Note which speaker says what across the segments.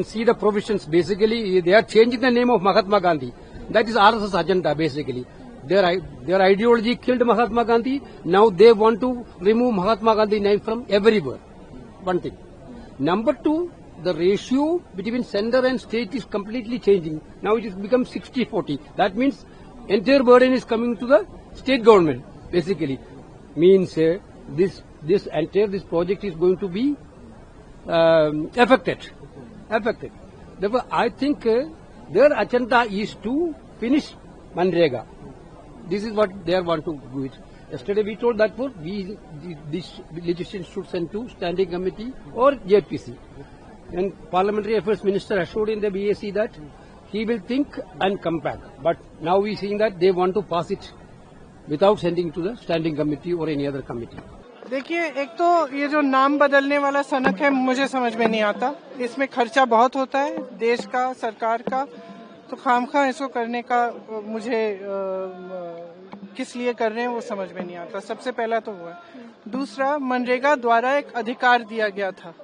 Speaker 1: See the provisions. Basically, they are changing the name of Mahatma Gandhi. That is RSS agenda. Basically, their ideology killed Mahatma Gandhi. Now they want to remove Mahatma Gandhi name from everywhere. One thing. Number two, the ratio between center and state is completely changing. Now it has become 60-40. That means entire burden is coming to the state government. Basically, means this project is going to be affected. Therefore, I think their agenda is to finish Manrega. This is what they want to do it. Yesterday we told that this legislation should send to standing committee or JPC. And Parliamentary Affairs Minister assured in the BAC that he will think and come back. But now we seeing that they want to pass it without sending to the standing committee or any other committee.
Speaker 2: देखिए, एक तो ये जो नाम बदलने वाला सनक है मुझे समझ में नहीं आता। इसमें खर्चा बहुत होता है देश का, सरकार का, तो खामखा इसको करने का मुझे किस लिए कर रहे हैं वो समझ में नहीं आता। सबसे पहला तो वो है। दूसरा, मनरेगा द्वारा एक अधिकार दिया गया था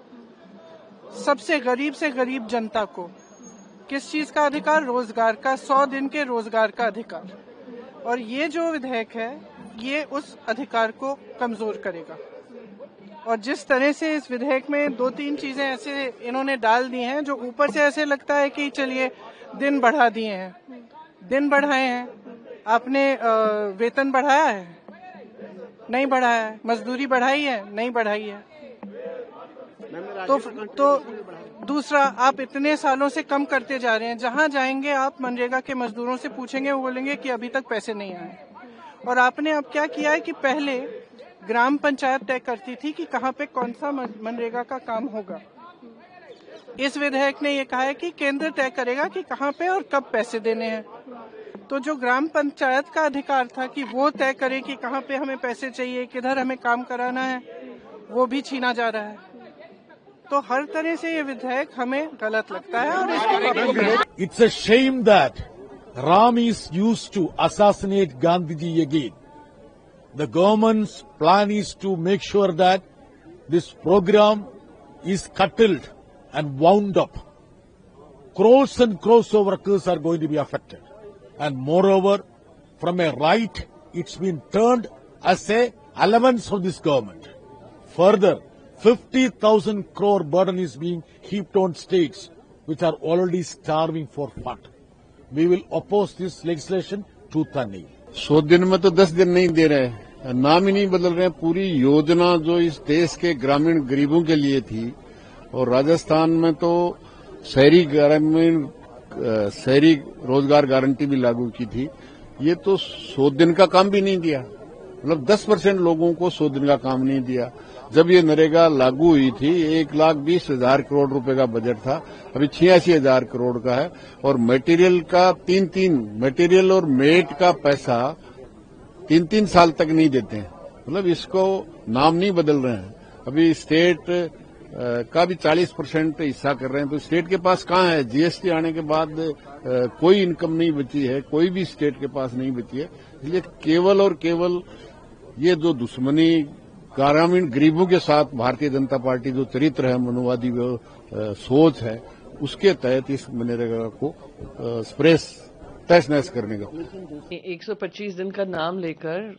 Speaker 2: सबसे गरीब से गरीब जनता को। किस चीज का अधिकार? रोजगार का, 100 दिन के रोजगार का अधिकार। और ये जो विधेयक है ये उस अधिकार को कमजोर करेगा। और जिस तरह से इस विधेयक में 2-3 चीजें ऐसे इन्होंने डाल दी हैं जो ऊपर से ऐसे लगता है कि चलिए दिन बढ़ा दिए हैं, दिन बढ़ाए हैं। आपने वेतन बढ़ाया है? नहीं बढ़ाया है। मजदूरी बढ़ाई है? नहीं बढ़ाई है। तो दूसरा, आप इतने सालों से कम करते जा रहे हैं। जहां जाएंगे आप मनरेगा के मजदूरों से पूछेंगे, वो बोलेंगे कि अभी तक पैसे नहीं आए। और आपने अब क्या किया है कि पहले ग्राम पंचायत तय करती थी कि कहां पे कौन सा मनरेगा का काम होगा। इस विधेयक ने ये कहा है कि केंद्र तय करेगा कि कहां पे और कब पैसे देने हैं। तो जो ग्राम पंचायत का अधिकार था कि वो तय करे कि कहां पे हमें पैसे चाहिए, किधर हमें काम कराना है, वो भी छीना जा रहा है। तो हर तरह से ये विधेयक हमें गलत लगता है और इसको
Speaker 3: It's a shame that Ram is used to assassinate Gandhiji again. The government's plan is to make sure that this program is curtailed and wound up. Crores and crores of workers are going to be affected. And moreover, from a right, it's been turned as a allowance of this government. Further, 50,000 crore burden is being heaped on states which are already starving for fund. We will oppose this legislation tooth and nail.
Speaker 4: 100 दिन में तो 10 दिन नहीं दे रहे, नाम ही नहीं बदल रहे। पूरी योजना जो इस देश के ग्रामीण गरीबों के लिए थी, और राजस्थान में तो शहरी रोजगार गारंटी भी लागू की थी। ये तो 100 दिन का काम भी नहीं दिया। मतलब 10% लोगों को 100 दिन का काम नहीं दिया। जब ये नरेगा लागू हुई थी 1,20,000 करोड़ रुपए का बजट था, अभी 86,000 करोड़ का है। और मटेरियल का मटेरियल और मेट का पैसा 3 साल तक नहीं देते हैं। मतलब इसको नाम नहीं बदल रहे हैं। अभी स्टेट का भी 40% हिस्सा कर रहे हैं। तो स्टेट के पास कहाँ है? जीएसटी आने के बाद कोई इनकम नहीं बची है, कोई भी स्टेट के पास नहीं बची है। इसलिए केवल और केवल ये जो दुश्मनी ग्रामीण गरीबों के साथ भारतीय जनता पार्टी जो चरित्र है, मनुवादी सोच है, उसके तहत इस मनरेगा को तहस नहस करने का
Speaker 5: 125 दिन का नाम लेकर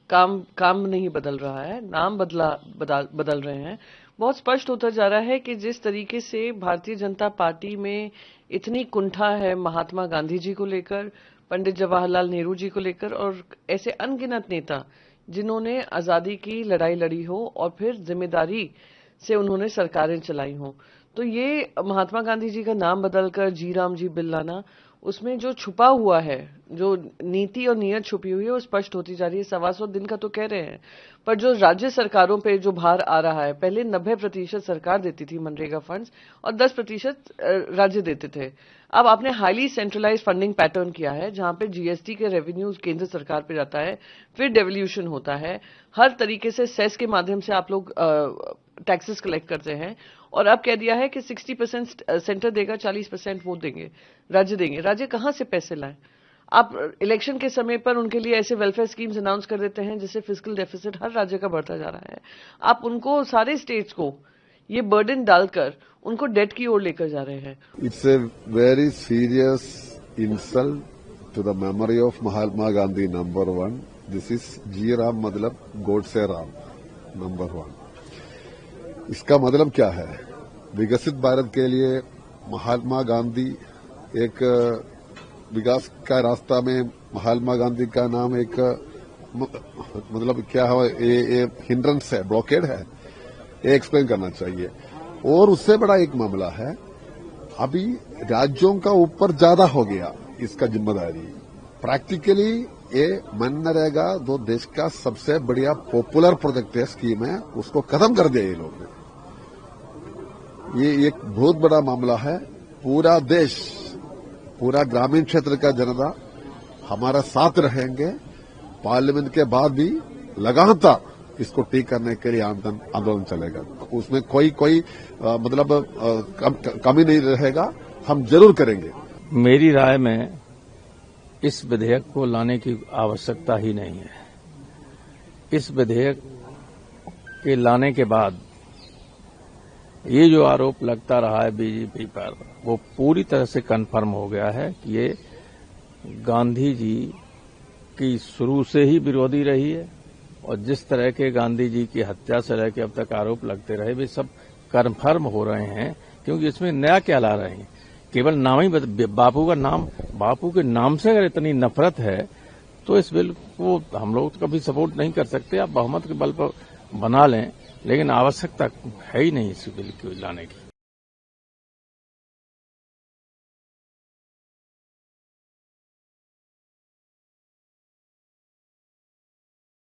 Speaker 5: काम नहीं बदल रहा है, नाम बदल रहे हैं। बहुत स्पष्ट होता जा रहा है कि जिस तरीके से भारतीय जनता पार्टी में इतनी कुंठा है महात्मा गांधी जी को लेकर, पंडित जवाहरलाल नेहरू जी को लेकर, और ऐसे अनगिनत नेता जिन्होंने आजादी की लड़ाई लड़ी हो और फिर जिम्मेदारी से उन्होंने सरकारें चलाई हो, तो ये महात्मा गांधी जी का नाम बदलकर जी राम जी बिल लाना, उसमें जो छुपा हुआ है, जो नीति और नीयत छुपी हुई है, वो स्पष्ट होती जा रही है। 125 दिन का तो कह रहे हैं, पर जो राज्य सरकारों पे जो भार आ रहा है, पहले 90% सरकार देती थी मनरेगा फंड्स और 10% राज्य देते थे। अब आपने हाईली सेंट्रलाइज फंडिंग पैटर्न किया है, जहां पे जीएसटी के रेवेन्यू केंद्र सरकार पे जाता है, फिर डेवल्यूशन होता है, हर तरीके से सेस के माध्यम से आप लोग टैक्सेस कलेक्ट करते हैं। और अब कह दिया है कि 60% सेंटर देगा, 40% वो देंगे, राज्य देंगे। राज्य कहां से पैसे लाएं? आप इलेक्शन के समय पर उनके लिए ऐसे वेलफेयर स्कीम्स अनाउंस कर देते हैं जिससे फिस्कल डेफिसिट हर राज्य का बढ़ता जा रहा है। आप उनको, सारे स्टेट्स को ये बर्डन डालकर उनको डेट की ओर लेकर जा रहे हैं।
Speaker 6: It's a very serious insult to the memory of Mahatma Gandhi number 1। This is G Ram मतलब गोडसे राम नंबर 1। इसका मतलब क्या है? विकसित भारत के लिए महात्मा गांधी एक विकास का रास्ता में महात्मा गांधी का नाम एक मतलब क्या है? ये हिंड्रेंस है, ब्लॉकेड है, ये एक्सप्लेन करना चाहिए। और उससे बड़ा एक मामला है, अभी राज्यों का ऊपर ज्यादा हो गया इसका जिम्मेदारी। प्रैक्टिकली ये मनरेगा जो देश का सबसे बढ़िया पॉपुलर प्रोजेक्ट है, स्कीम है, उसको खत्म कर दिया ये लोग ने। ये एक बहुत बड़ा मामला है। पूरा देश, पूरा ग्रामीण क्षेत्र का जनता हमारा साथ रहेंगे। पार्लियामेंट के बाद भी लगातार इसको ठीक करने के लिए आंदोलन चलेगा। उसमें कोई मतलब कमी नहीं रहेगा, हम जरूर करेंगे।
Speaker 7: मेरी राय में इस विधेयक को लाने की आवश्यकता ही नहीं है। इस विधेयक के लाने के बाद ये जो आरोप लगता रहा है बीजेपी पर, वो पूरी तरह से कन्फर्म हो गया है कि ये गांधी जी की शुरू से ही विरोधी रही है और जिस तरह के गांधी जी की हत्या से लेकर अब तक आरोप लगते रहे, वे सब कन्फर्म हो रहे हैं। क्योंकि इसमें नया क्या ला रहे हैं? केवल नाम ही बापू के नाम से अगर इतनी नफरत है तो इस बिल को हम लोग कभी सपोर्ट नहीं कर सकते। आप बहुमत के बल पर बना लें, लेकिन आवश्यकता है ही नहीं इस बिल को लाने की।